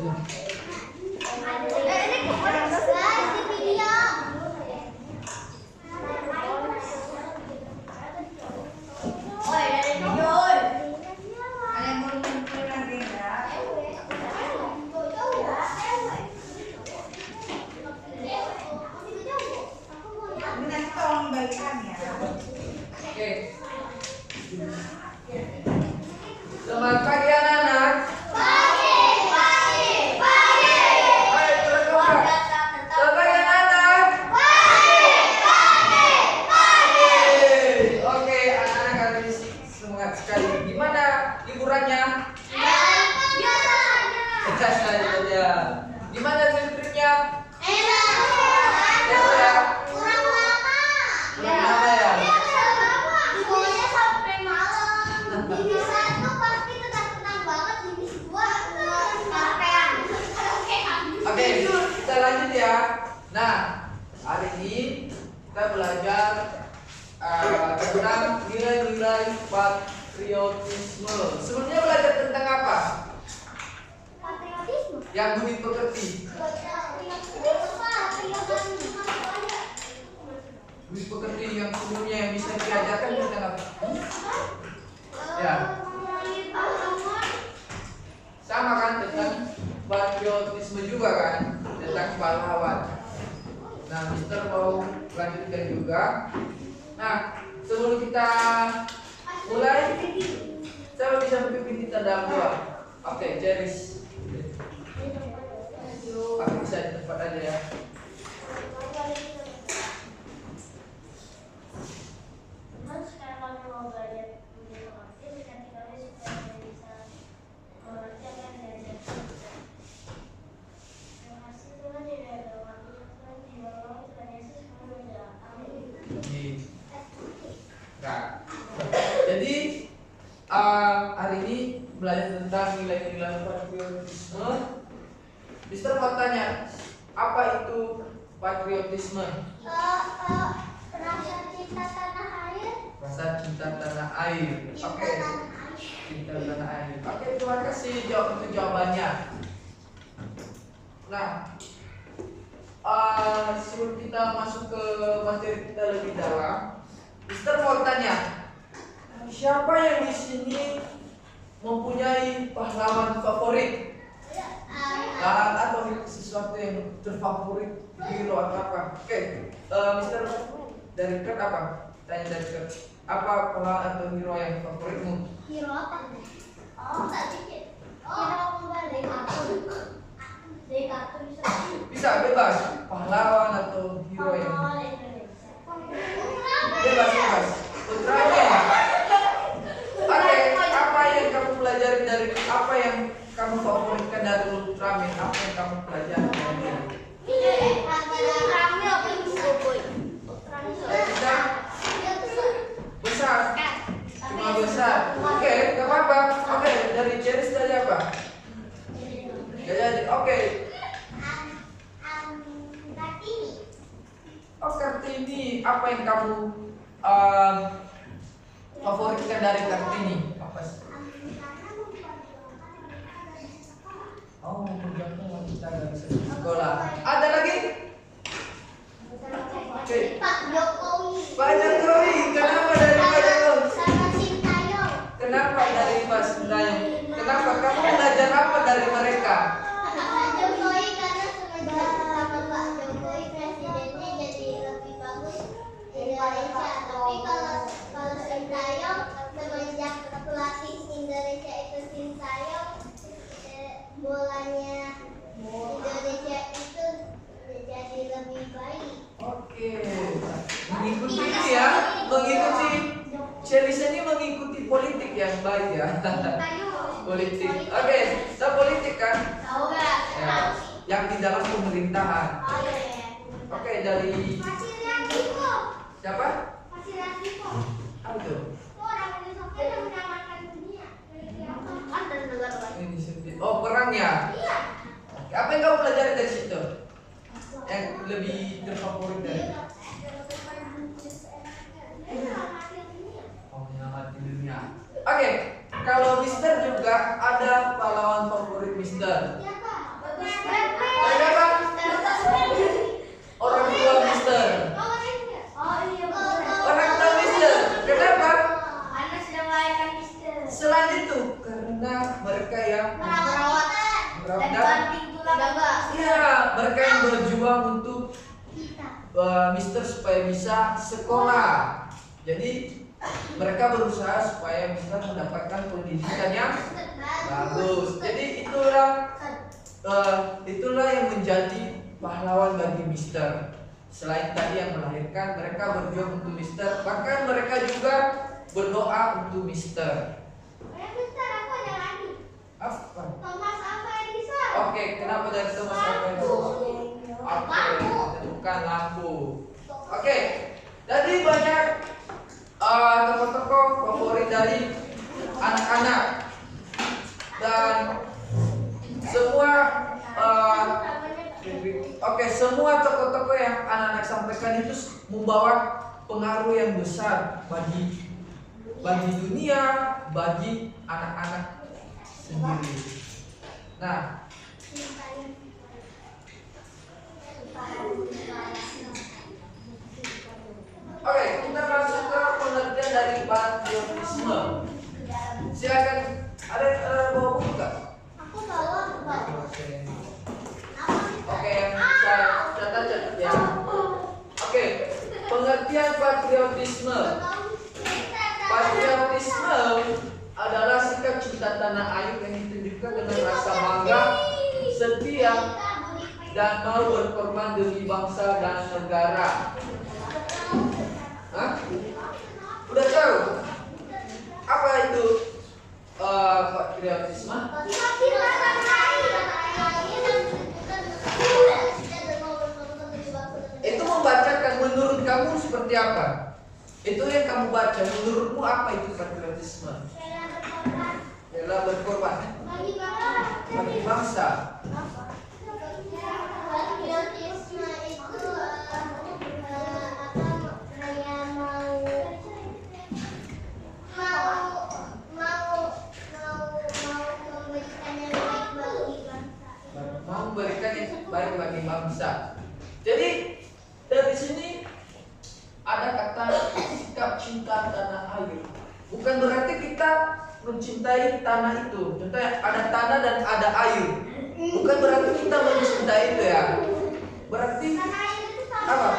Selamat pagi anak-anak. Oke, anak-anak hari ini semangat sekali. Gimana liburannya? Biasa saja. Gimana tripnya? Oke, kita lanjut ya. Nah, hari ini kita belajar tentang nilai-nilai patriotisme. Sebelumnya belajar tentang apa? Patriotisme. Yang budi pekerti. Budi pekerti yang sebelumnya yang bisa diajarkan tentang apa? Ya. Sama kan tentang patriotisme juga kan, tentang pahlawan. Nah, Mister mau lanjutkan juga. Nah, sebelum kita mulai, saya bisa memimpin kita dalam doa. Oke, Jeris. Aku bisa di tempat aja ya. Sekarang kami mau belajar menjadi pengerti, nanti kami supaya bisa mengerti apa yang diajarkan. Terima kasih Tuhan di dalam waktu Tuhan di bawah Tuhan Yesus kami berdoa. Amin. Nah, jadi hari ini belajar tentang nilai-nilai patriotisme. Mister mau tanya, apa itu patriotisme? Rasa cinta tanah air. Rasa cinta tanah air. Oke. Cinta tanah air. Oke, terima kasih untuk jawabannya. Nah, sebelum kita masuk ke materi kita lebih dalam, Mister mau tanya, siapa yang di sini mempunyai pahlawan favorit? Atau sesuatu yang terfavorit, hero atau apa? Oke, Mister dari Kert apa? Tanya dari Kert, apa pahlawan atau hero yang favoritmu? Hero apa? Oh, tak dikit. Hero apa dari kartun? Dari kartun Bisa bebas, pahlawan atau hero yang bebas. Putranya. Oke, apa yang kamu pelajari dari apa yang kamu favoritkan dari Ultraman? Apa yang kamu pelajari dari dia? Besar. Cuma besar. Oke, gak apa-apa. Oke, dari Jeris tadi apa? Gak jadi. Oke. Oh, Kartini. Apa yang kamu favoritkan dari Kartini? Apa sih? Oh, memperjuangkan kita nggak bisa di sekolah. Ada lagi? Oke. Pak Jokowi. Pak Jokowi. Kenapa dari Pak Jokowi? Sama Sintayong. Kenapa dari Pak Sintayong? Kenapa kamu belajar apa dari mereka? Pak Jokowi karena semenjak sama Pak Jokowi presidennya jadi lebih bagus di Indonesia. Tapi kalau Sintayong semenjak pelatih Indonesia itu Sintayong, bolanya Indonesia itu jadi lebih baik. Oke. Mengikuti ini ya, mengikuti Chelsea ini mengikuti politik yang baik ya. Politik. Oke, kita politik kan? Tahu nggak? Ya. Yang di dalam pemerintahan. Oh iya. Oke, dari Masih Radiko. siapa? Masih Radiko. Apa itu? Orang Indonesia yang menyelamatkan dunia. Kan dari negara lain. Ini disebut. Oh, perang ya. Iya. Oke, apa yang kamu pelajari dari situ? Yang lebih terfavorit dari? Oh, menyelamatkan dunia. Oke, kalau Mister juga ada pahlawan favorit Mister. Siapa? Bagi apa? Orang tua Mister. Orang tua Mister. Kenapa? Selain itu, karena mereka yang merawat dan iya, mereka yang berjuang untuk Mister supaya bisa sekolah. Jadi mereka berusaha supaya Mister mendapatkan pendidikan yang bagus. Jadi itulah yang menjadi pahlawan bagi Mister. Selain tadi yang melahirkan, mereka berjuang untuk Mister. Bahkan mereka juga berdoa untuk Mister. Apa? Oke, kenapa dari Thomas Alva Edison? Oke, bukan lampu. Oke, jadi banyak tokoh-tokoh favorit dari anak-anak dan semua semua tokoh-tokoh yang anak-anak sampaikan itu membawa pengaruh yang besar bagi dunia, bagi anak-anak sendiri. Nah, oke, kita masuk ke pengertian dari patriotisme. Silakan, ada bawa buku nggak? Oke, yang saya catat ya. Oke, pengertian patriotisme. Patriotisme adalah sikap cinta tanah air yang ditunjukkan dengan rasa bangga, setia, dan mau berkorban demi bangsa dan negara. Hah? Udah tahu? Apa itu patriotisme? Itu membacakan, menurut kamu seperti apa? Itu yang kamu baca, menurutmu apa itu patriotisme? Rela berkorban bagi bangsa. Patriotisme itu mau memberikan yang baik bagi bangsa. Jadi dari sini ada kata sikap cinta tanah air. Bukan berarti kita mencintai tanah itu. Contohnya ada tanah dan ada air. Bukan berarti kita mencintai itu ya. Berarti apa?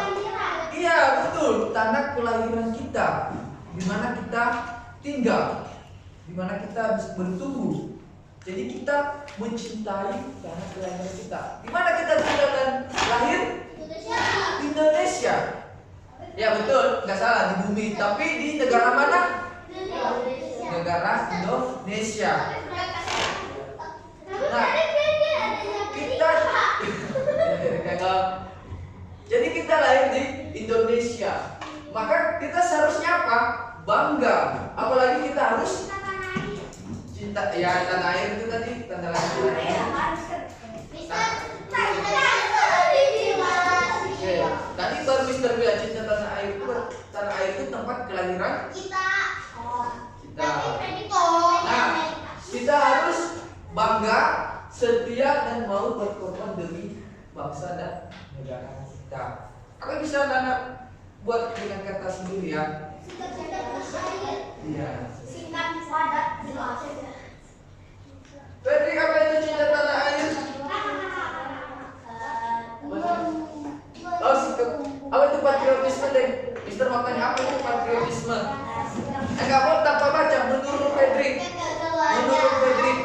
Iya betul, tanah kelahiran kita, di mana kita tinggal, di mana kita bisa bertumbuh. Jadi kita mencintai tanah kelahiran kita. Di mana kita tinggal dan lahir? Indonesia. Ya betul, nggak salah, di bumi. Tapi di negara mana? Negara Indonesia. Nah, jadi kita lahir di Indonesia. Maka kita seharusnya apa? Bangga. Apalagi kita harus cinta. Ya tanah air itu tadi tanda lahir. Tadi baru Mister bilang cinta tanah air itu, tanah air itu tempat kelahiran kita. Nah, kita harus bangga, setia dan mau berkorban demi bangsa dan negara kita. Apa bisa anak buat dengan kata sendiri ya? Iya. Singkat padat jelas. Berarti apa itu cinta tanah air? Oh, sikap. Apa itu patriotisme deh? Mister mau tanya apa itu patriotisme? Enggak mau tanpa baca. Menurut Fredrik. Menurut Fredrik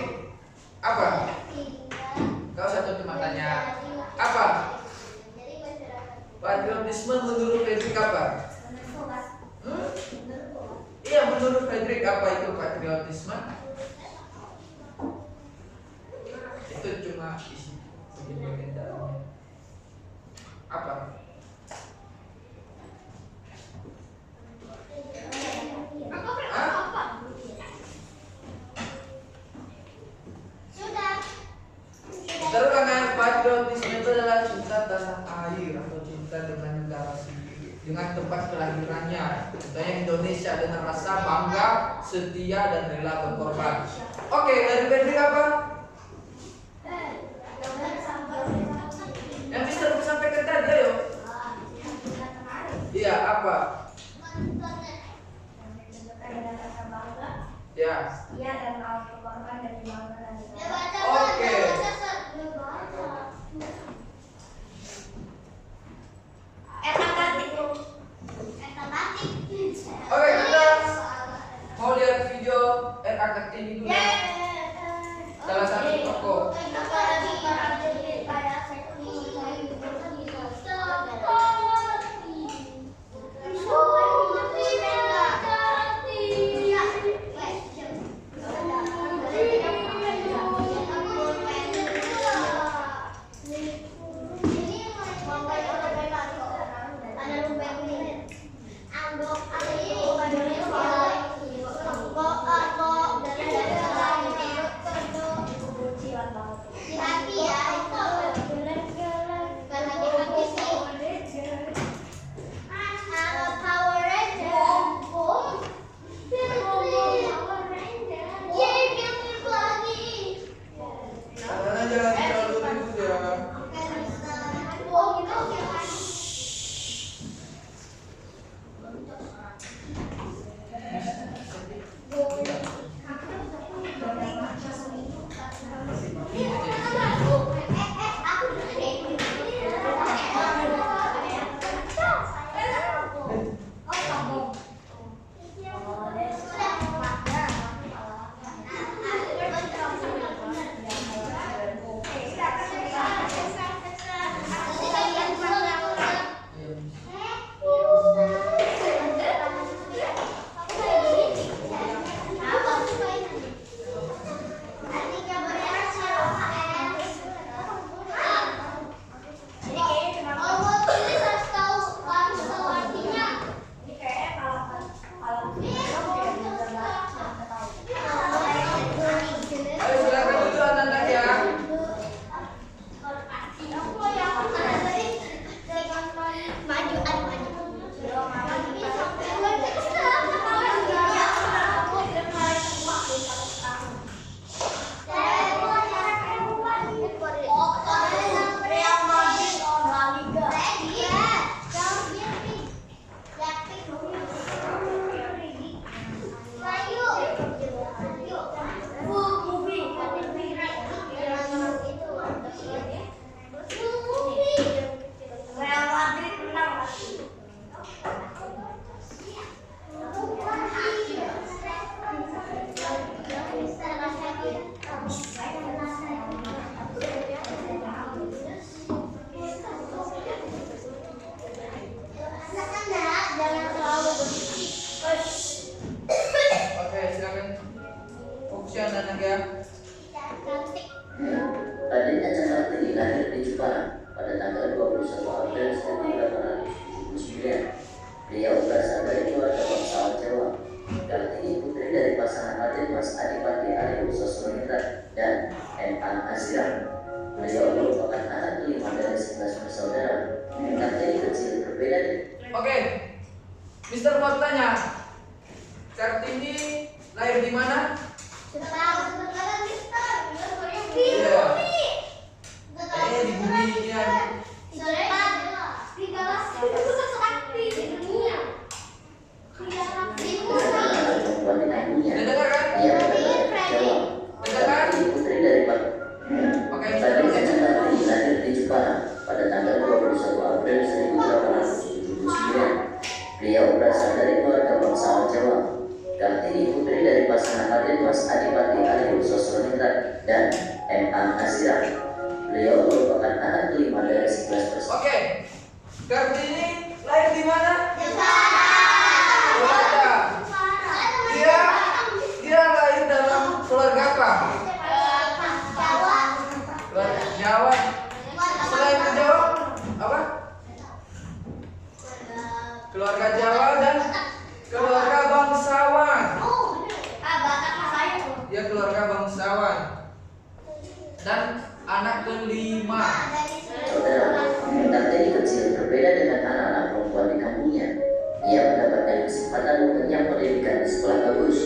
apa? Kau satu cuma tanya apa? Patriotisme menurut Fredrik apa? Iya, menurut Fredrik apa itu patriotisme? Itu cuma isi bagian dalamnya. Apa? Terkadang patriotisme itu adalah cinta tanah air atau cinta dengan negara sendiri, dengan tempat kelahirannya. Contohnya Indonesia, dengan rasa bangga, setia dan rela berkorban. Oke, dari Fredrik apa? Hati-hati ya itu. Bukan hati-hati sih. Sama Power Ranger. Yeay, film lagi. Karena jangan terlalu ribut ya. Ayo silakan duduk anak-anak ya. Maju, maju. Oke, silakan. Fokus ya anak-anak ya. Adiknya Cakra Tinggi lahir di Jepara pada tanggal 21 April 1879. Beliau berasal dari keluarga bangsawan Jawa. Kartini putri dari pasangan Raden Mas Adipati Aryo Sosroningrat dan N.A. Azira. Beliau merupakan anak kelima dari 11 bersaudara. Kartini kecil berbeda. Oke. Mister mau tanya. Kartini lahir di mana? Di bumi ya. Perempuan di kampungnya. Dengar kan? Ia berada Jawa. Kartini putri dari Pak. Oke, Adiknya Cakra Tinggi lahir di Jepara pada tanggal 21 April 1879. Beliau berasal dari keluarga bangsawan Jawa. Kartini putri dari pasangan Raden Mas Adipati Aryo Sosroningrat dan N.A. Azira. Beliau merupakan anak kelima dari 11 bersaudara. Oke. Kartini lahir di mana? Jakarta. Dia lahir dalam keluarga apa? Keluarga Jawa. Selain Jawa, apa? Keluarga Jawa dan keluarga bangsawan. Dia keluarga bangsawan. Dan anak kelima. Saudara, Kartini kecil berbeda dengan anak-anak perempuan di kampungnya. Ia mendapatkan kesempatan mengenyam pendidikan di sekolah bagus.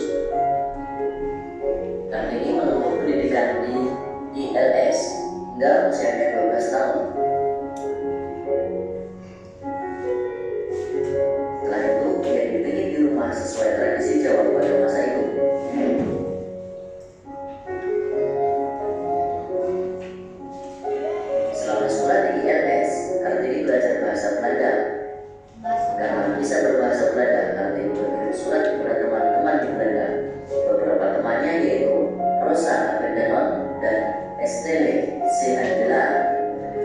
Kartini menempuh pendidikan di ILS hingga usianya 12 tahun. Setelah itu, ia dipilih di rumah sesuai tradisi Jawa pada masa itu. Selama sekolah di ILS, Kartini belajar bahasa Belanda. Karena bisa berbahasa Belanda, Kartini berkirim surat kepada teman-teman di Belanda. Beberapa temannya yaitu Rosa Bendenon dan Estelle Sinandela.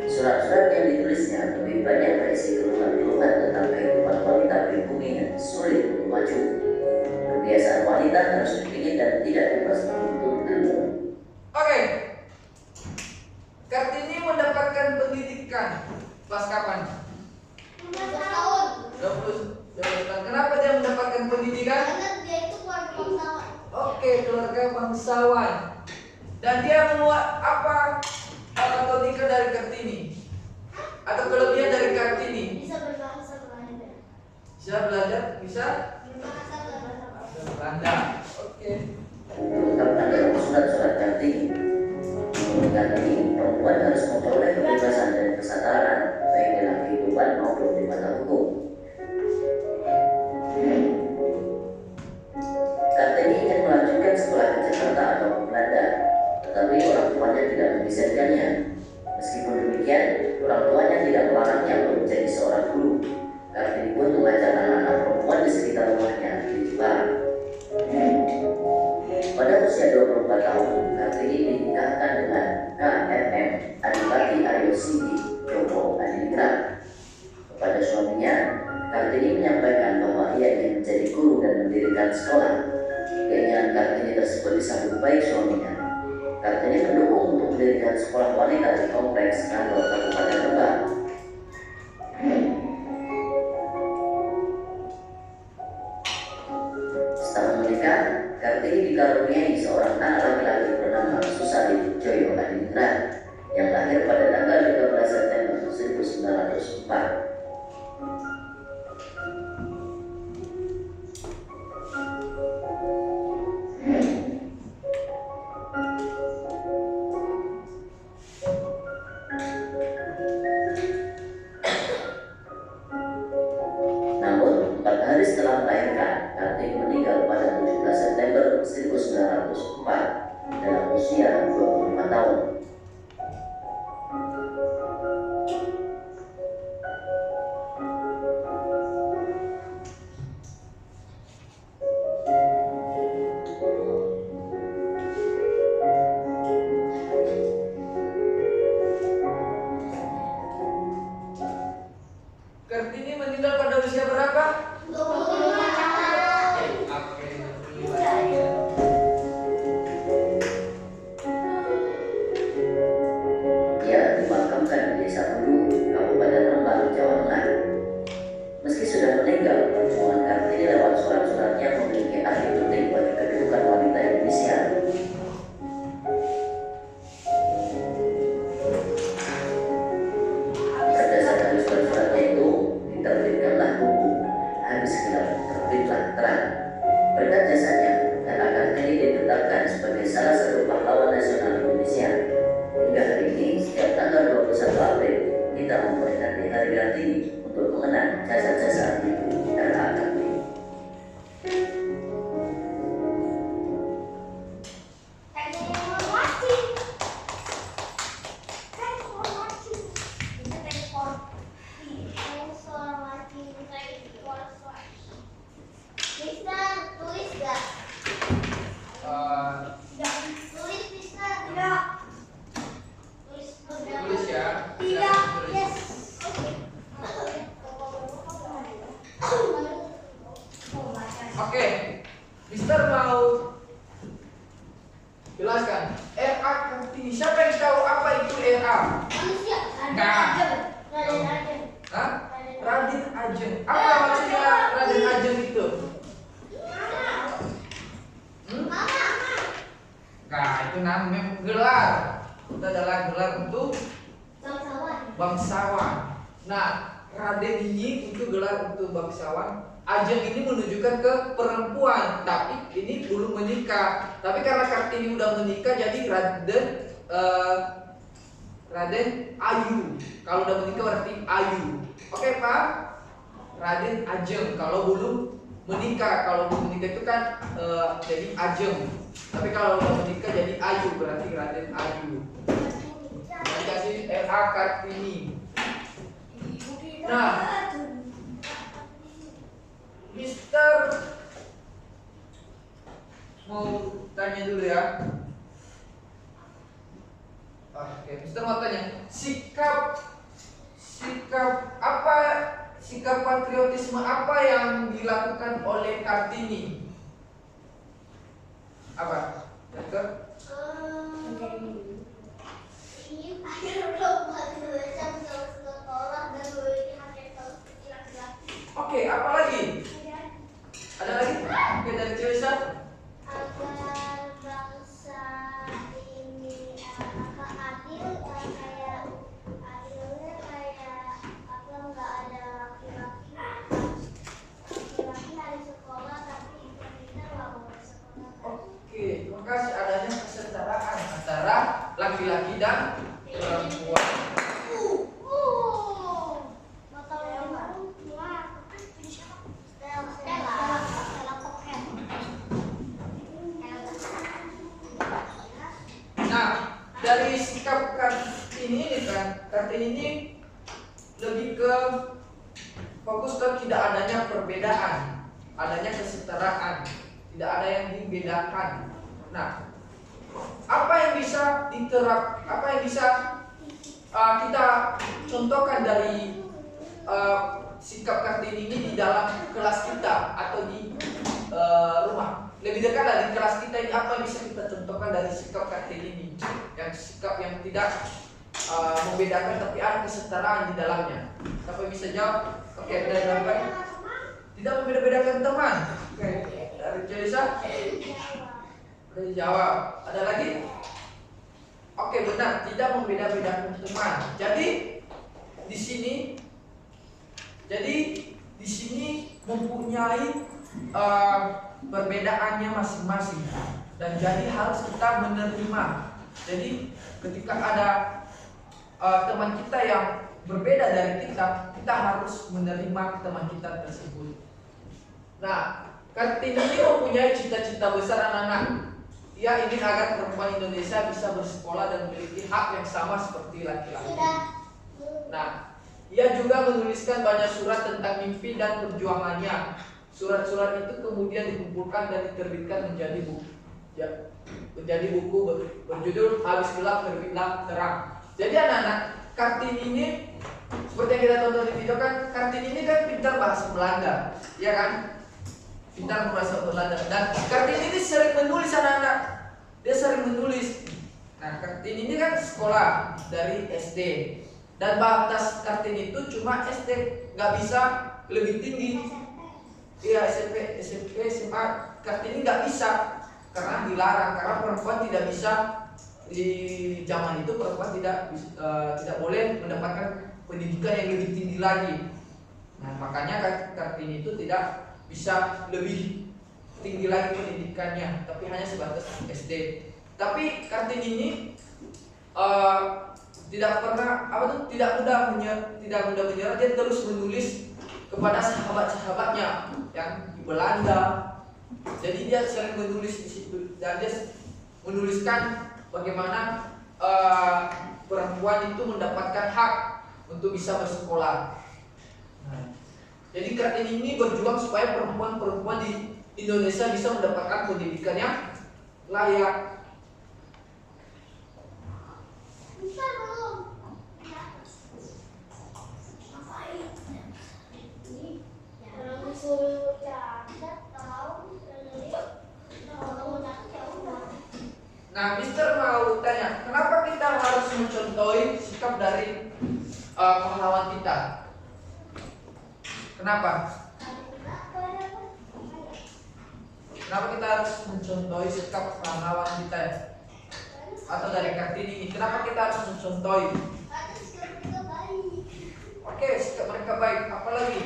Surat-surat yang ditulisnya lebih banyak berisi keluhan-keluhan tentang kehidupan wanita pribumi yang sulit untuk maju. Kebiasaan wanita harus dipilih dan tidak bebas untuk ilmu. Oke. Kartini mendapatkan pendidikan pas kapan? 12 tahun. 20 tahun. Kenapa dia mendapatkan pendidikan? Karena dia itu keluarga bangsawan. Oke, keluarga bangsawan. Dan dia membuat apa? Bisa belajar, bisa Bahasa Belanda. Oke. Diungkapkan dalam surat-surat Kartini. Menurut Kartini, perempuan harus memperoleh kebebasan dan kesetaraan baik dalam kehidupan maupun di mata hukum. Kartini ingin melanjutkan sekolah ke Jakarta atau ke Belanda, tetapi orang tuanya tidak mengizinkannya. Meskipun demikian, orang tuanya tidak melarangnya untuk menjadi seorang guru. Kartini pun mengajar anak-anak perempuan di sekitar rumahnya di Jepara. Pada usia 24 tahun, Kartini dinikahkan dengan KMM Adipati Aryo Sigi Joko Adiningrat. Kepada suaminya, Kartini menyampaikan bahwa ia ingin menjadi guru dan mendirikan sekolah. Keinginan Kartini tersebut disambut baik suaminya. Kartini mendukung untuk mendirikan sekolah wanita di kompleks kantor Kabupaten Rembang. Setelah menikah, Kartini dikaruniai seorang anak laki-laki bernama Susari Joyo Adiningrat yang lahir pada tanggal 13 September 1904. Namun, 4 hari setelah melahirkan, Kartini meninggal pada 17 September 1904 dalam usia 25 tahun. Kartini meninggal pada usia berapa? 25 tahun. Oke, 25 ya. Ia dimakamkan di Desa Bulu, Kabupaten Rembang, Jawa Tengah. Meski sudah meninggal, perjuangan Kartini lewat surat-suratnya memiliki arti penting bagi kedudukan wanita Indonesia. Berdasarkan surat-suratnya itu, diterbitkanlah buku Habis Gelap Terbitlah Terang. Berkat jasanya, Kakak Kartini ditetapkan sebagai salah satu pahlawan nasional Indonesia. Hingga hari ini, setiap tanggal 21 April, kita memperingati Hari Kartini untuk mengenang jasa-jasa Ibu Kakak Kartini. Thank you for watching. Thanks for watching. Thanks for watching. Bisa tulis gak? Tulis bisa tidak? Tulis ya. Tidak. Tulis. Yes. Oke, Mister mau jelaskan RA Kartini. Siapa yang tahu apa itu RA? Manusia. Nggak. Raden Ajeng. Hah? Raden Ajeng. Apa maksudnya Raden Ajeng itu? Mama. Nah, itu namanya gelar. Itu adalah gelar untuk Bangsawan. bangsawan. Nah, Raden ini itu gelar untuk bangsawan. Ajeng ini menunjukkan ke perempuan, tapi ini belum menikah. Tapi karena Kartini udah menikah, jadi Raden Ayu. Kalau udah menikah berarti Ayu. Oke Pak? Raden Ajeng. Kalau belum menikah, kalau belum menikah itu kan jadi Ajeng. Tapi kalau udah menikah jadi Ayu, berarti Raden Ayu. Nanti kasih RA Kartini. Nah, Mister mau tanya dulu ya. Oke, Mister mau tanya sikap patriotisme apa yang dilakukan oleh Kartini? Apa? Mister? Oke, apa lagi? Ada lagi? Oke, dari cewek siapa? Agar bangsa ini adil, kayak adilnya kayak apa, nggak ada laki-laki. dan perempuan. Nah, dari sikap Kartini ini kan, Kartini ini lebih ke fokus ke tidak adanya perbedaan, adanya kesetaraan, tidak ada yang dibedakan. Nah, apa yang bisa kita contohkan dari sikap Kartini ini di dalam kelas kita atau di rumah? Lebih dekat dari kelas kita ini, apa yang bisa kita contohkan dari sikap Kartini ini? Yang sikap yang tidak membedakan tapi ada kesetaraan di dalamnya. Siapa yang bisa jawab? Oke, dari berapa? Tidak membeda-bedakan teman. Oke, dari Celisa? Udah dijawab. Ada lagi? Oke, benar, tidak membeda-bedakan teman. Jadi di sini mempunyai perbedaannya masing-masing, dan jadi harus kita menerima. Jadi ketika ada teman kita yang berbeda dari kita harus menerima teman kita tersebut. Nah, Kartini ini mempunyai cita-cita besar anak-anak. Ia ingin agar perempuan Indonesia bisa bersekolah dan memiliki hak yang sama seperti laki-laki. Nah, ia juga menuliskan banyak surat tentang mimpi dan perjuangannya. Surat-surat itu kemudian dikumpulkan dan diterbitkan menjadi buku berjudul Habis Gelap Terbitlah Terang. Jadi anak-anak, Kartini ini seperti yang kita tonton di video kan, Kartini ini kan pintar bahasa Belanda, ya kan? Pintar bahasa Belanda. Dan Kartini ini sering menulis anak-anak. Dia sering menulis. Nah, Kartini ini kan sekolah dari SD. Dan batas Kartini itu cuma SD, nggak bisa lebih tinggi. Iya, SMP, SMA, Kartini nggak bisa karena dilarang, karena perempuan tidak bisa di zaman itu, perempuan tidak boleh mendapatkan pendidikan yang lebih tinggi lagi. Nah, makanya Kartini itu tidak bisa lebih tinggi lagi pendidikannya, tapi hanya sebatas SD. Tapi Kartini ini tidak mudah menyerah. Dia terus menulis kepada sahabat-sahabatnya yang di Belanda. Jadi dia sering menulis di situ, dan dia menuliskan bagaimana perempuan itu mendapatkan hak untuk bisa bersekolah. Nah, jadi Kartini ini berjuang supaya perempuan-perempuan di Indonesia bisa mendapatkan pendidikan yang layak. Bisa belum? Kalau disuruh catat tahu Nah, Mister mau tanya, kenapa kita harus mencontohi sikap dari pahlawan kita? Kenapa? Kenapa kita harus mencontohi sikap pahlawan kita? Atau dari Kartini ini, kenapa kita harus mencontohi? Oke, sikap mereka baik. Apa lagi?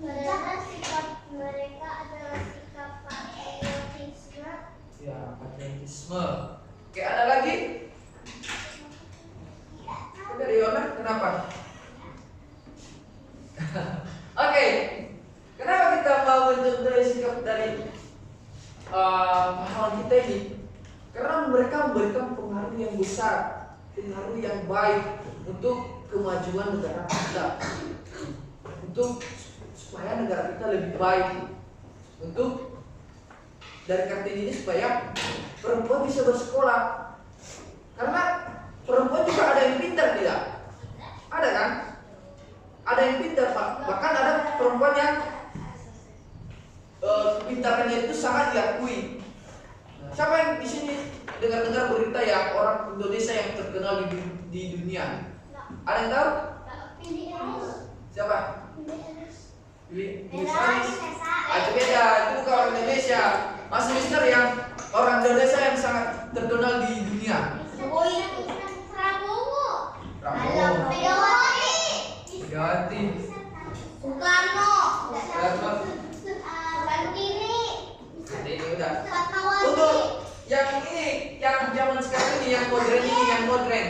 Sikap mereka adalah sikap patriotisme. Ya, patriotisme. Oke, ada lagi? Dari Yona, kenapa? Oke, kenapa kita mau mencontohi sikap dari pahlawan kita ini? Karena mereka memberikan pengaruh yang besar, pengaruh yang baik untuk kemajuan negara kita, untuk supaya negara kita lebih baik, untuk dari Kartini ini supaya perempuan bisa bersekolah. Karena perempuan juga ada yang pintar, tidak? Ada kan? Ada yang pintar, Pak. Bahkan ada perempuan yang pintarnya itu sangat diakui. Siapa yang di sini dengar-dengar berita yang orang Indonesia yang terkenal di dunia? Ada yang tahu? Siapa? Billy Eilish. Itu beda, itu bukan orang Indonesia. Mas Mister yang orang Indonesia yang sangat terkenal di dunia. Prabowo. Megawati. Soekarno. Ini udah. Fatmawati. Untuk yang ini, yang zaman sekarang ini, yang modern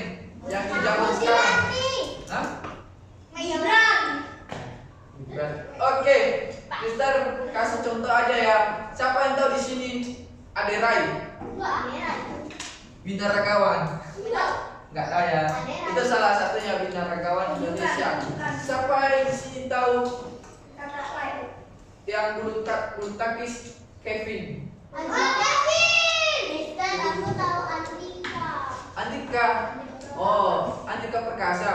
salah satunya binaragawan Indonesia. Siapa yang di sini tahu yang bulu tangkis Kevin? Kevin! Mister, aku tahu Andika. Andika. Oh, Andika Perkasa.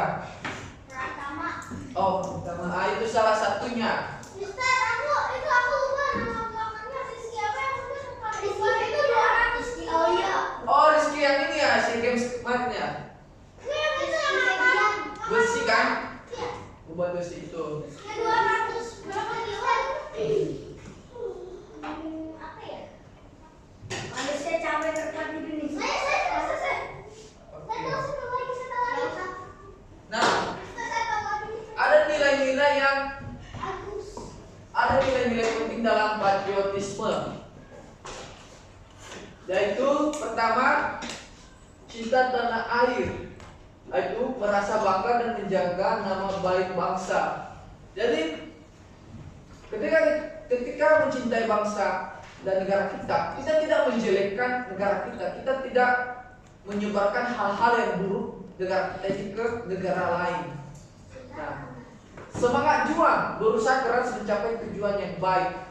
Pratama. Oh, pertama. Itu salah satunya. Mister, aku lupa nama belakangnya Rizky apa yang udah Rizky itu 200. Oh iya. Oh, Rizky yang ini ya, si games kemarin ya. Yang itu yang apa? Besi kan? Iya. Buat besi itu. Yang 200 berapa kilo? Apa ya? Manusia capek terkuat di Indonesia. Saya tahu Oke. satu lagi, saya tahu lagi. Nah, Saya tahu lagi. ada nilai-nilai yang Agus. ada nilai-nilai penting dalam patriotisme. Yaitu pertama, cinta tanah air. Yaitu merasa bangga dan menjaga nama baik bangsa. Jadi ketika mencintai bangsa dan negara kita tidak menjelekkan negara kita tidak menyebarkan hal-hal yang buruk negara kita ini ke negara lain. Nah, semangat juang, berusaha keras mencapai tujuan yang baik.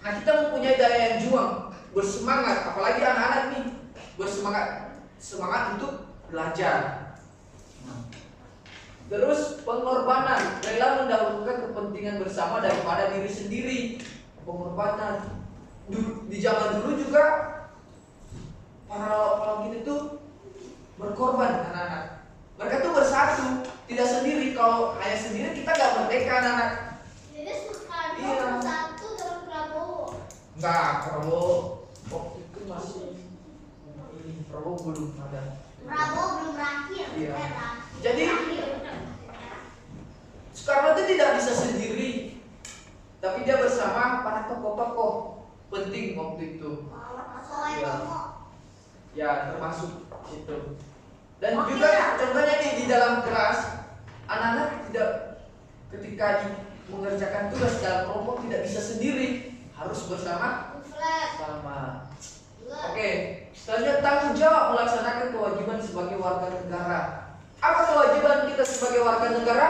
Nah, kita mempunyai daya yang juang, bersemangat, apalagi anak-anak nih, semangat untuk belajar. Terus pengorbanan, rela mendahulukan kepentingan bersama daripada diri sendiri. Pengorbanan. Di zaman dulu juga para kita tuh berkorban, anak-anak. Mereka tuh bersatu, tidak sendiri. Kalau hanya sendiri kita gak merdeka, anak-anak. Jadi Soekarno Iya. satu dengan Prabowo. Enggak, Prabowo waktu itu masih ini, Prabowo belum ada. Prabowo belum berakhir. Iya. Berakhir. Jadi Soekarno itu tidak bisa sendiri, tapi dia bersama para tokoh-tokoh penting waktu itu. Soekarno. Ya, termasuk itu. Dan juga contohnya nih di dalam kelas, anak-anak tidak ketika mengerjakan tugas dalam kelompok tidak bisa sendiri, harus bersama. Oke, selanjutnya tanggung jawab melaksanakan kewajiban sebagai warga negara. Apa kewajiban kita sebagai warga negara?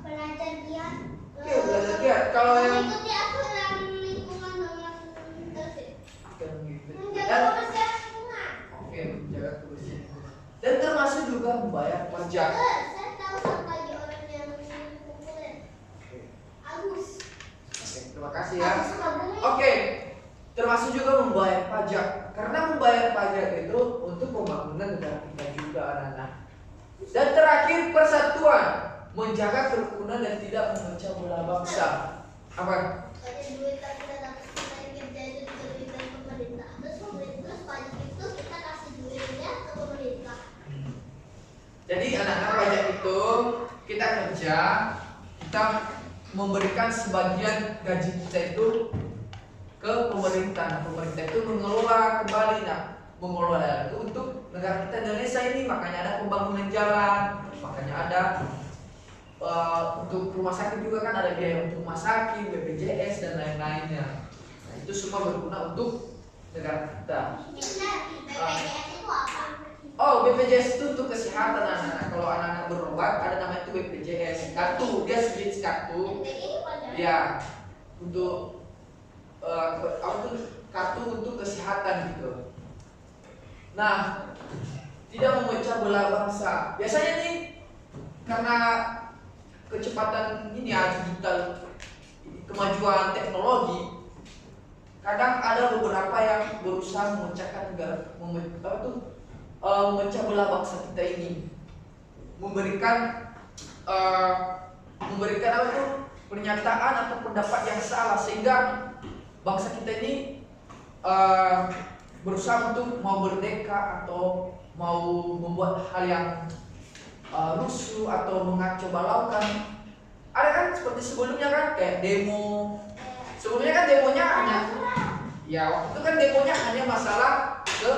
Belajar giat. Oke, belajar giat. Kalau yang Mengikuti aturan lingkungan dengan tertib. Menjaga dan kebersihan lingkungan. oke, menjaga kebersihan. Dan termasuk juga membayar pajak. Saya tahu satu lagi orang yang populer. Agus. Oke, terima kasih ya. Agus Sukabumi. Oke, termasuk juga membayar pajak. Karena membayar pajak itu untuk pembangunan negara kita juga, anak-anak. Dan terakhir persatuan, menjaga kerukunan dan tidak memecah belah bangsa. Apa? Ada duit yang kita dapat dari kerja itu juga duit dari pemerintah. Terus pajak itu kita kasih duitnya ke pemerintah. Jadi anak-anak pajak itu kita kerja, kita memberikan sebagian gaji kita itu ke pemerintah. Nah, pemerintah itu mengelola kembali, mengelola itu untuk negara kita Indonesia ini. Makanya ada pembangunan jalan, makanya ada untuk rumah sakit juga kan ada biaya untuk rumah sakit, BPJS dan lain-lainnya. Nah, itu semua berguna untuk negara kita. BPJS itu apa? Oh, BPJS itu untuk kesehatan anak-anak. Kalau anak-anak berobat ada namanya itu BPJS. Kartu, dia sejenis kartu. BPJS pajak. Ya, untuk apa tuh, kartu untuk kesehatan gitu. Nah, tidak memecah belah bangsa. Biasanya nih karena kecepatan ini ya, digital, kemajuan teknologi, kadang ada beberapa yang berusaha memecahkan negara, memecah belah bangsa kita ini, memberikan apa tuh, pernyataan atau pendapat yang salah sehingga bangsa kita ini berusaha untuk mau merdeka atau mau membuat hal yang rusuh atau mengacau balaukan. Ada kan seperti sebelumnya kan kayak demo. Sebelumnya kan demonya hanya waktu itu kan demonya hanya masalah ke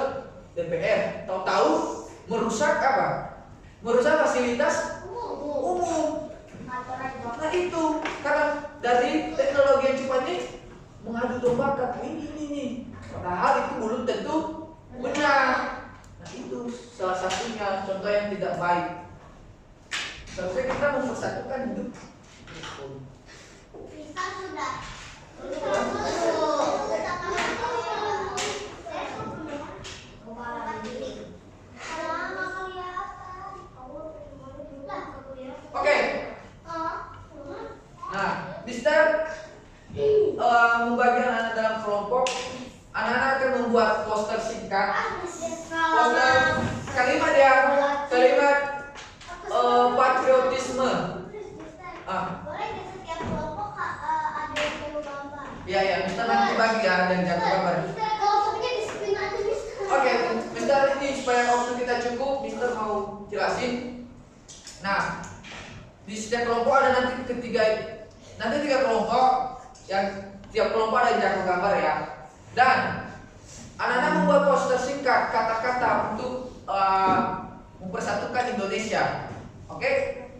DPR. Tahu-tahu merusak apa? Merusak fasilitas umum. Nah itu karena dari teknologi yang cepat ini mengadu dombakan ini. Padahal itu belum tentu benar. Nah itu salah satunya contoh yang tidak baik. Seharusnya kita mempersatukan hidup. Kita sudah. Oke. Nah, Mister membagi anak-anak dalam kelompok. Anak-anak akan membuat poster singkat. Poster kalimat patriotisme. Boleh di setiap kelompok ada yang perlu gambar. Ya, Mister nanti bagi ya dan jago gambar. Kelompoknya disiplin aja, Mister. Oke, Mister ini supaya waktu kita cukup, Mister mau jelasin. Nah, di setiap kelompok ada nanti tiga kelompok yang tiap kelompok ada yang jago gambar ya. Dan anak-anak membuat poster singkat kata-kata untuk mempersatukan Indonesia. Oke,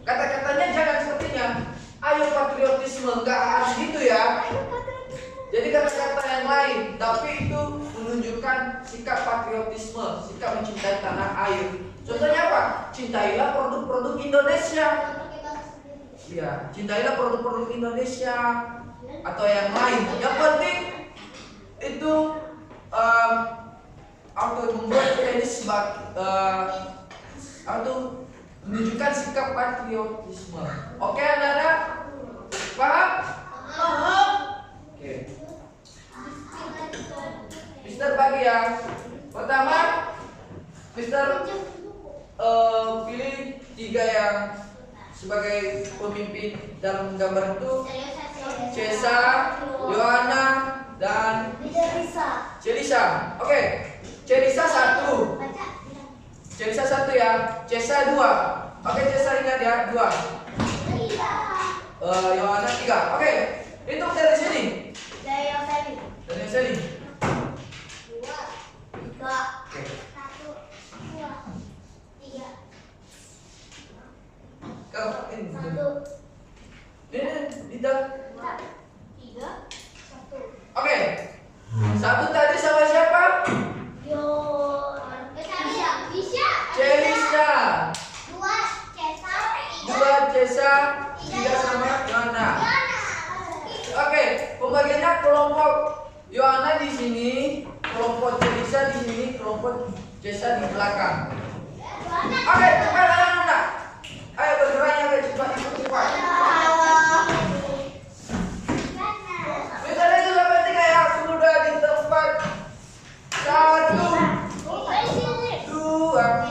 kata-katanya jangan sepertinya ayo patriotisme, enggak harus gitu ya. Jadi kata-kata yang lain, tapi itu menunjukkan sikap patriotisme, sikap mencintai tanah air. Contohnya apa? Cintailah produk-produk Indonesia. Ya, cintailah produk-produk Indonesia atau yang lain. Yang penting itu atau membuat ini atau menunjukkan sikap patriotisme. Oke, anak-anak? Paham? Oke. Mister bagi ya. Pertama, Mister pilih 3 yang sebagai pemimpin dalam gambar itu. Cesa, Yohana, dan Celisa. Oke. Celisa 1. Celisa 1 ya. Cesa 2. Oke, Cesa ingat ya, 2. Yohana 3. Oke. Itu dari sini. Dari sini. 2, 3, 1, 2, 3. Kau ini. 1, Ini tidak. 3, 1. Oke. 1 tadi sama siapa? Celisa. 2 Cesa, 3 sama Yohana. Oke, pembagiannya kelompok Yohana di sini, kelompok Celisa di sini, kelompok Cesa di belakang. Oke, cepat anak-anak. Ayo bergeraknya ke cepat, ikut cepat. Misalnya itu sampai 3 ya, sudah di tempat. 1, 2,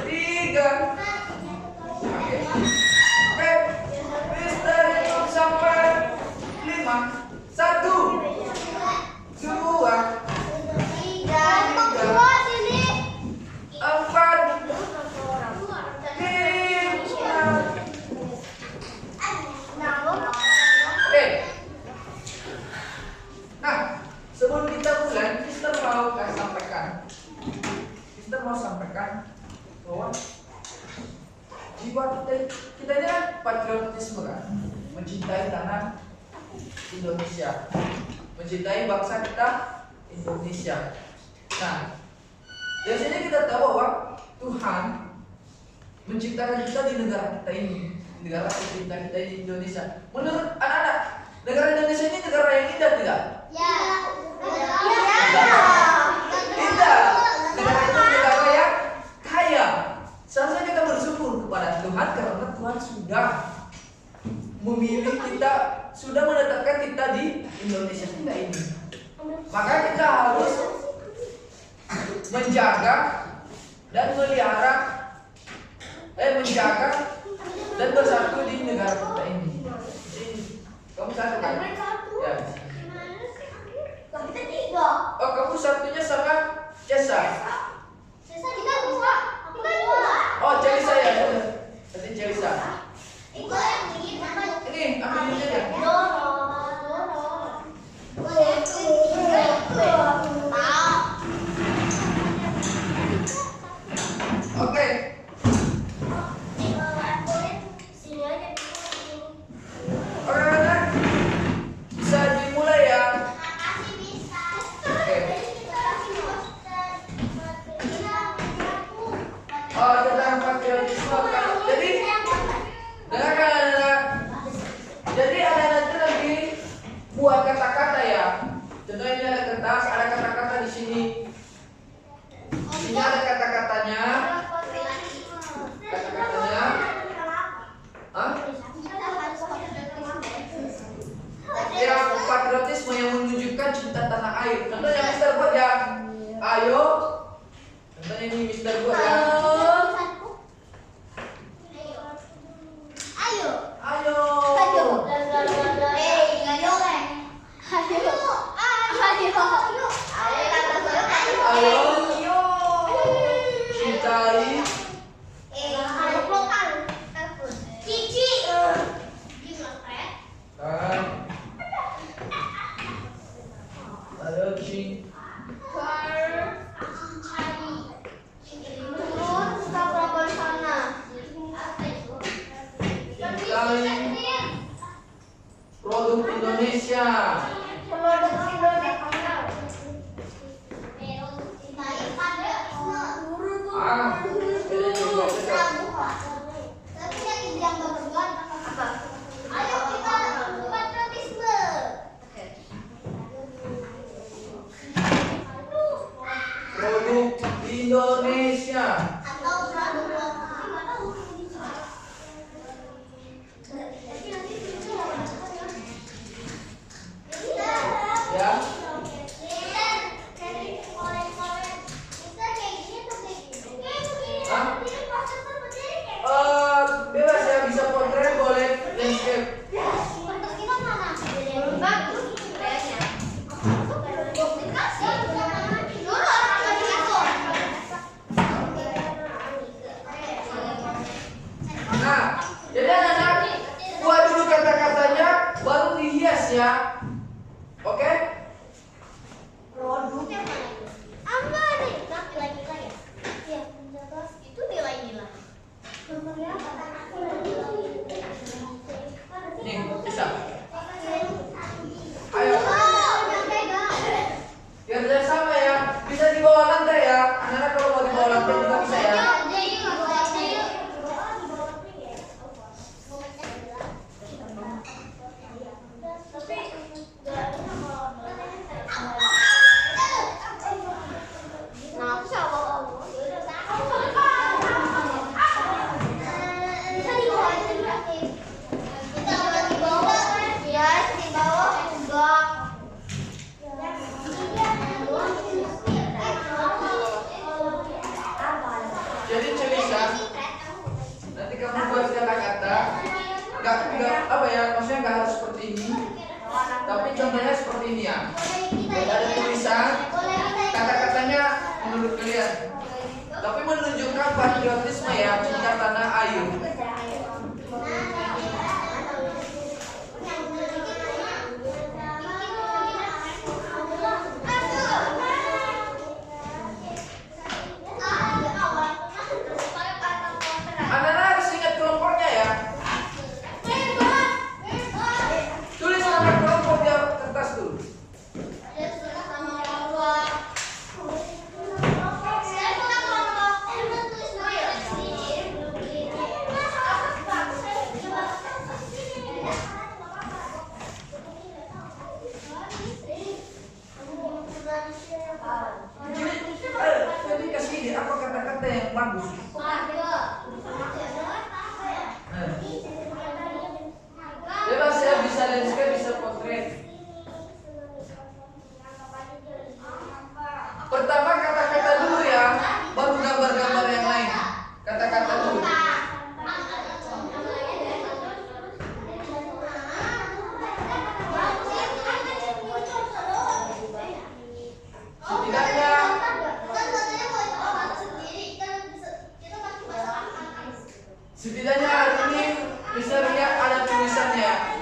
3. Oke, Mister hitung sampai 5. 1, 2, 4, 5. Oke. Nah, sebelum kita mulai, Mister mau sampaikan bahwa jiwa kita ini kan patriotisme kan, mencintai tanah Indonesia, mencintai bangsa kita Indonesia. Nah, dari sini kita tahu bahwa Tuhan menciptakan kita di negara kita ini, negara tercinta kita di Indonesia. Menurut anak-anak, negara Indonesia ini negara yang indah tidak? Tidak. Negara itu negara yang kaya. Seharusnya kita bersyukur kepada Tuhan karena Tuhan sudah memilih kita, sudah menetapkan kita di Indonesia kita ini. Maka kita harus menjaga dan melihara, menjaga dan bersatu di negara kita ini. Kamu satu kan? Ya. Oh, kamu satunya sama Cesa. Oh, Celisa ya. Berarti Celisa. Ini ambil ini aja. Oke. Oke, Nih, bisa. Ayo. Biar saya sama ya. Bisa di bawah lantai ya. Anak-anak kalau mau di bawah lantai juga bisa ya. Jadi Celisa, nanti kamu buat kata-kata, nggak apa ya, maksudnya nggak harus seperti ini, tapi contohnya seperti ini ya. Ada tulisan, kata-katanya menurut kalian, tapi menunjukkan patriotisme ya, cinta tanah air. Anak-anak harus ingat kelompoknya ya. Tulis nama kelompok di kertas dulu. Jadi kasih ide apa kata-kata yang bagus. Bebas ya, bisa landscape, bisa potret. Pertama kata-kata dulu ya, baru gambar-gambar yang lain. Kata-kata dulu. Setidaknya hari ini bisa lihat ada tulisannya.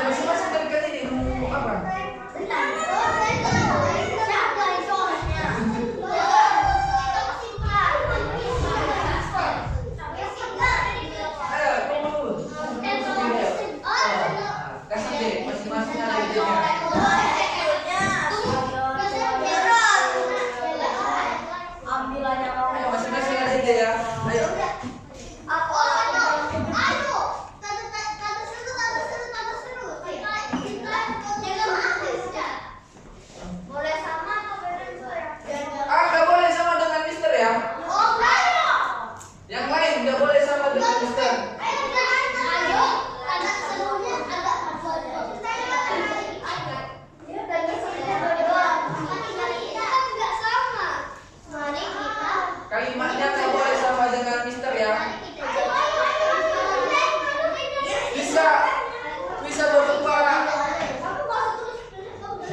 Masing-masing dari kalian ini mau apa? Ayo, kamu dulu. Kasih deh, masing-masing ada idenya. Ayo, masing-masing ada ide ya. Ayo. Nggak boleh sama dengan Mister ya. Yang lain nggak boleh sama dengan Mister. Kalimatnya nggak boleh sama dengan Mister ya. Bisa berupa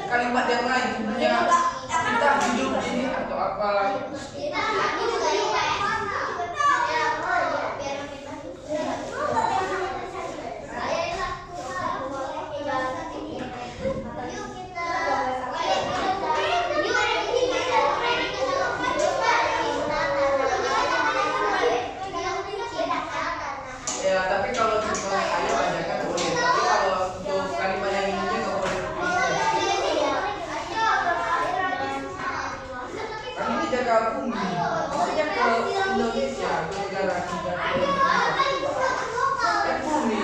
kalimat yang lain, sebenarnya kita hidup ini atau apa. Ya, tapi kalau contohnya ayo aja kan boleh. Tapi kalau untuk kalimat yang ininya nggak boleh. Kan ini jaga bumi, maksudnya ke Indonesia, ke negara kita. Kan bumi.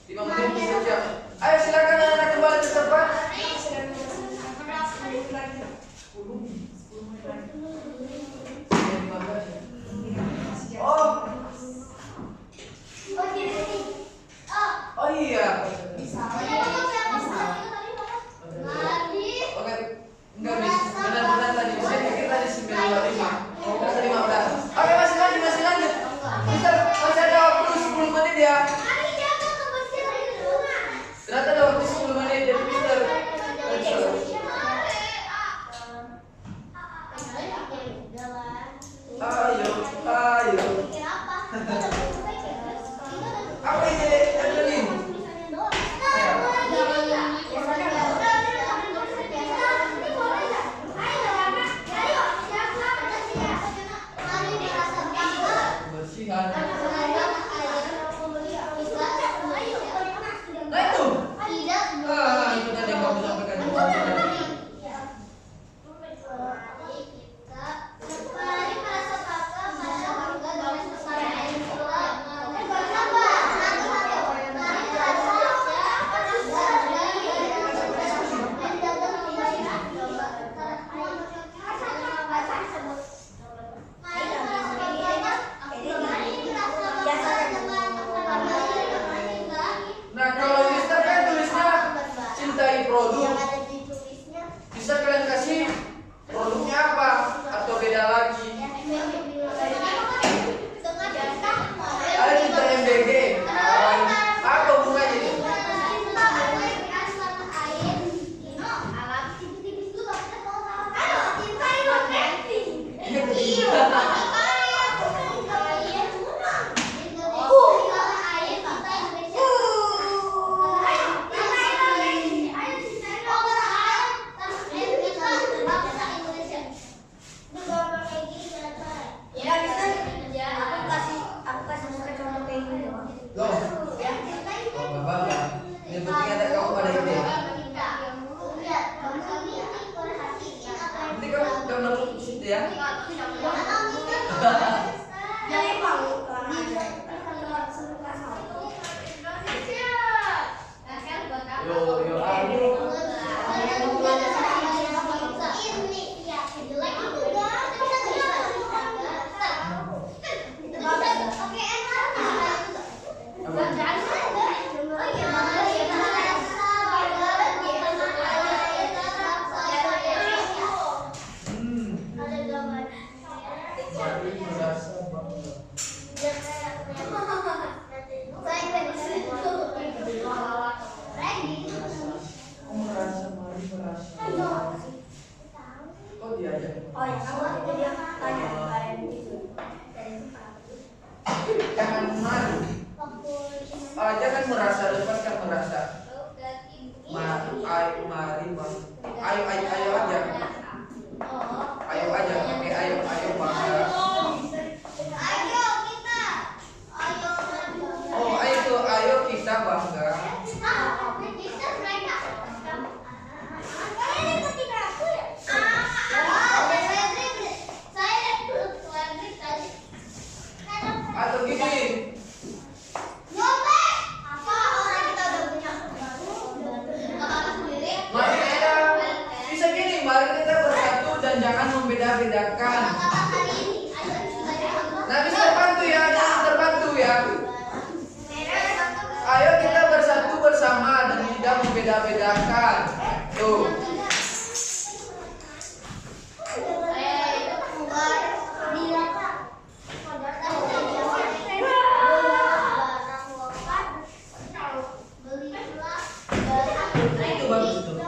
5 menit bisa siap. Ayo silakan anak-anak kembali ke tempat. 10 menit lagi. 15 ya. Oh iya. Oke, enggak bisa. Benar-benar tadi saya pikir tadi 9.25. Ternyata 15. Oke, masih lanjut. Mister, masih ada waktu 10 menit ya. Ternyata ada waktu 10 menit jadi Mister. Ayo. Apa ini, Evelyn? Kebersihan. Nah itu. Itu tadi yang kamu sampaikan juga. Nah, kalau Mister kan tulisnya cintai produk. Bisa kalian kasih produknya apa atau beda lagi? Ada cinta MBG. Apa hubungannya itu? Loh, nggak apa-apa. Yang penting ada kamu pada ide. Nanti kamu gambar di situ ya. Yo, aduh. Merasa bangga. Kamu merasa, Mari merasa. Oh diajak. Jangan malu. Jangan merasa, depan kan merasa. Ayo aja. Ayo aja, pakai ayo bangga. Oh, ayo kita bangga. Atau gini. Mari kita bersatu dan jangan membeda-bedakan. Nah, Mister bantu ya, Mister bantu ya. Ayo kita bersatu bersama dan tidak membeda-bedakan. Tuh. Itu bagus tuh.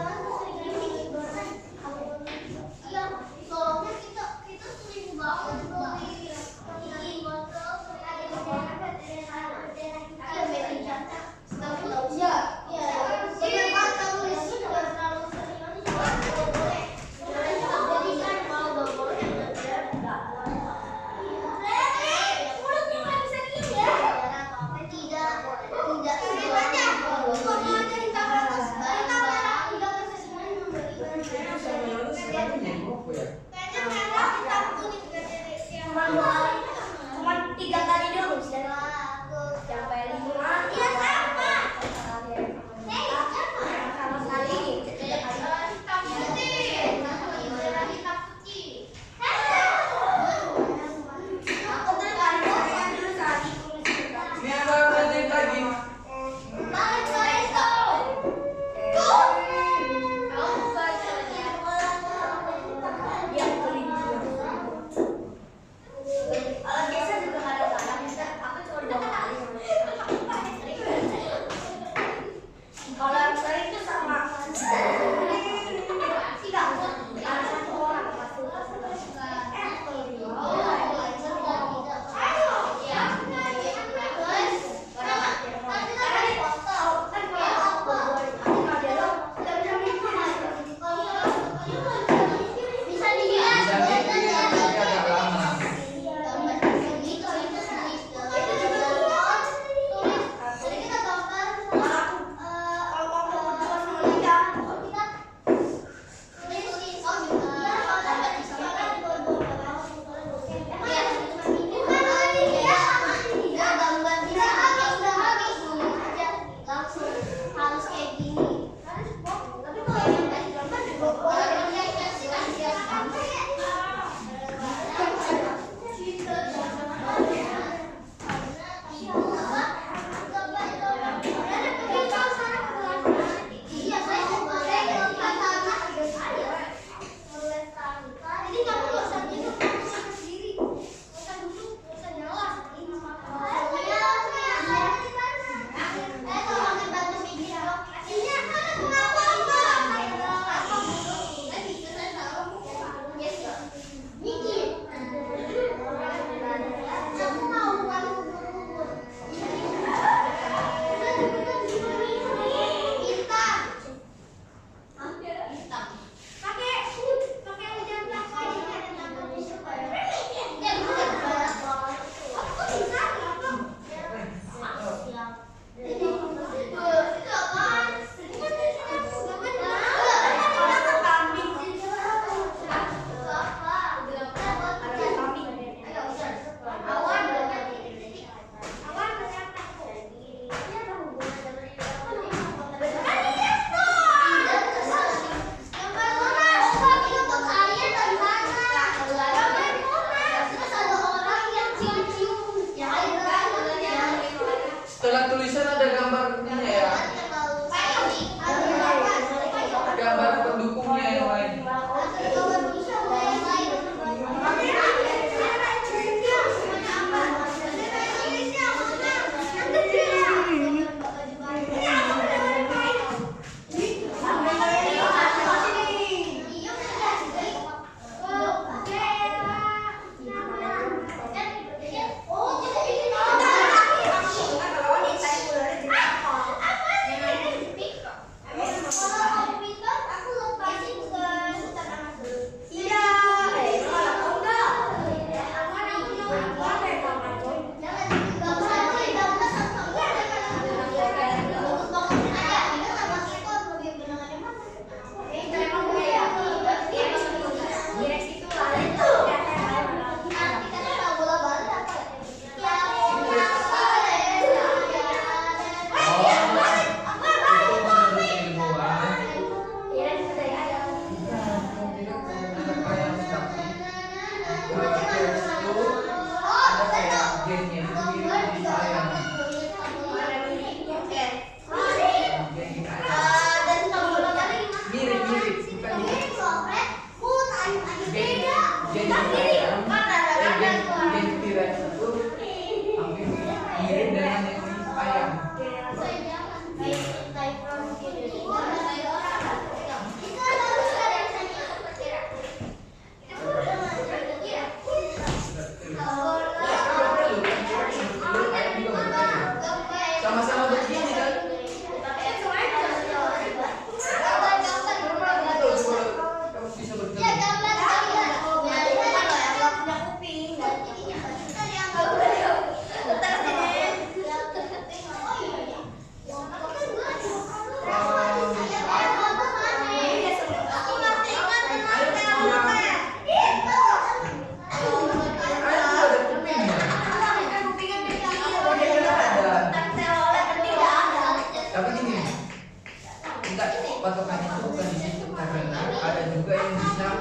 patokan itu bukan di situ karena ada juga yang bisa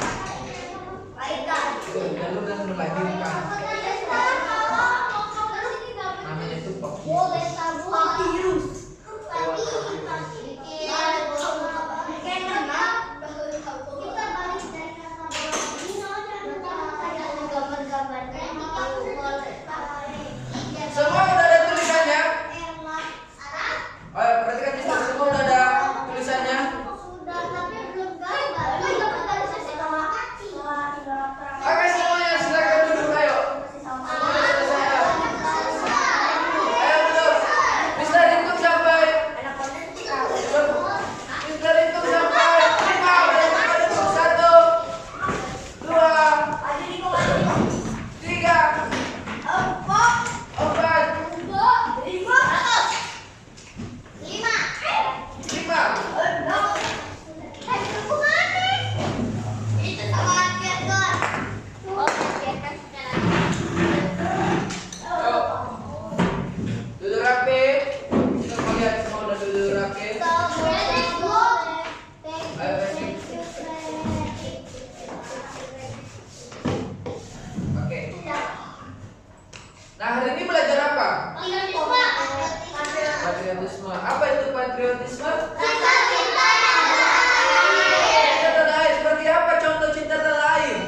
jalur dan melahirkan. Namanya itu papirus. Semua udah ada tulisannya? Ayo perhatikan Mister, semua udah ada tulisannya? Oke semuanya silakan duduk ayo. Semuanya selesai ayo. Ayo duduk. Mister hitung sampai. Mister hitung sampai 5. Udah hitung 1, 2, 3, 4, 5. Ayo. Duduk rapi. Kita mau lihat semua udah duduk rapi. Ayo Resi. Oke. Nah hari ini belajar apa? Patriotisme. Apa itu patriotisme? Cinta tanah air. Seperti apa contoh cinta tanah air?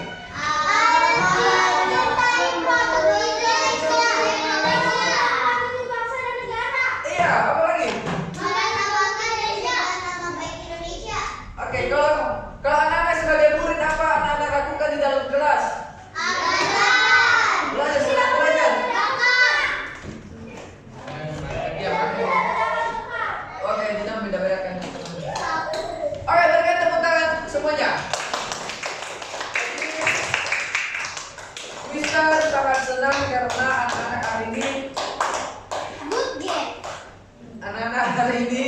Iya, apa lagi? Oke, kalau anak-anak sebagai murid apa anak-anak lakukan di dalam kelas? Belajar, sedang belajar. Iya, oke, kita beda-bedakan. Oke, berikan tepuk tangan semuanya. Mister sangat senang karena anak-anak hari ini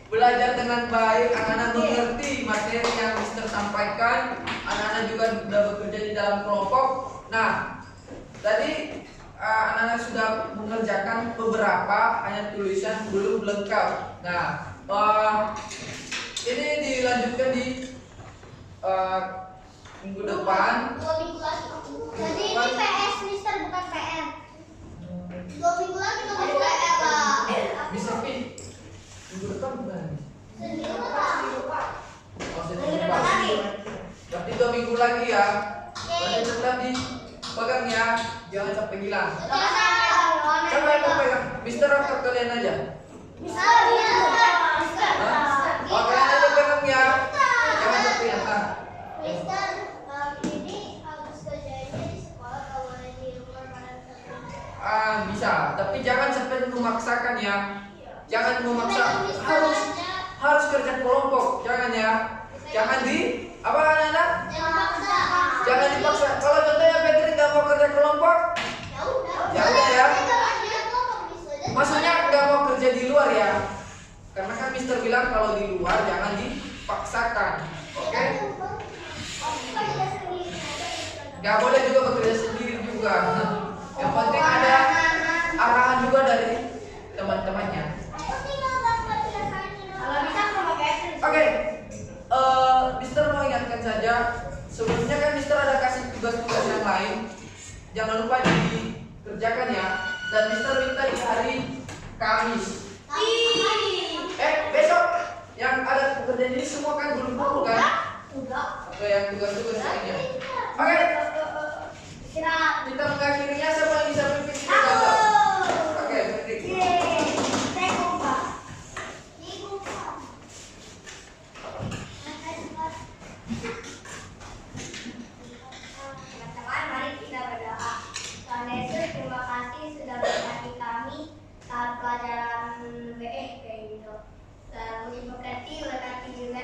belajar dengan baik, anak-anak mengerti materi yang Mister sampaikan, anak-anak juga sudah bekerja di dalam kelompok. Nah, tadi anak-anak sudah mengerjakan beberapa, hanya tulisan belum lengkap. Nah, ini dilanjutkan di minggu depan. Jadi ini PS Mister bukan PM. 2 minggu lagi kamu PR lah. Bisa pi minggu depan bukan? Oh, Minggu depan lagi. Berarti 2 minggu lagi ya. Berarti tetap dipegang ya, jangan sampai hilang. Siapa yang mau pegang? Mister atau kalian aja? Mister. Oh, kalian aja pegang ya. Jangan sampai hilang. Mister, ini harus kerjanya di sekolah kalau di rumah pada Bisa, tapi jangan sampai memaksakan ya. Jangan memaksa. Harus kerja kelompok, jangan ya. Jangan apa anak-anak? Jangan dipaksa. Kalau contohnya Fitri nggak mau kerja kelompok, ya udah ya. Maksudnya nggak mau kerja di luar ya. Karena kan Mister bilang kalau di luar jangan dipaksakan. Oke? Nggak boleh juga bekerja sendiri juga. Yang penting ada arahan juga dari teman-temannya. Kalau bisa sama kayak Oke, Mister mau ingatkan saja. Sebelumnya kan Mister ada kasih tugas-tugas yang lain. Jangan lupa dikerjakan ya. Dan Mister minta di hari Kamis. Besok yang ada pekerjaan ini semua kan belum kumpul kan? Oke, yang tugas-tugas lainnya. Oke, kita mengakhirinya. Siapa yang bisa pimpin kita gagal? Oke, Fitri. Teman-teman, mari kita berdoa. Tuhan Yesus, terima kasih sudah memberkati kami saat pelajaran kayak gitu. Dan berkati juga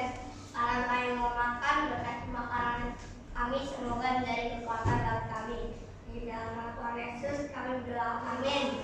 orang kami mau makan, berkati makanan kami, semoga menjadi kekuatan dalam kami. Di dalam nama Tuhan Yesus kami berdoa, amin.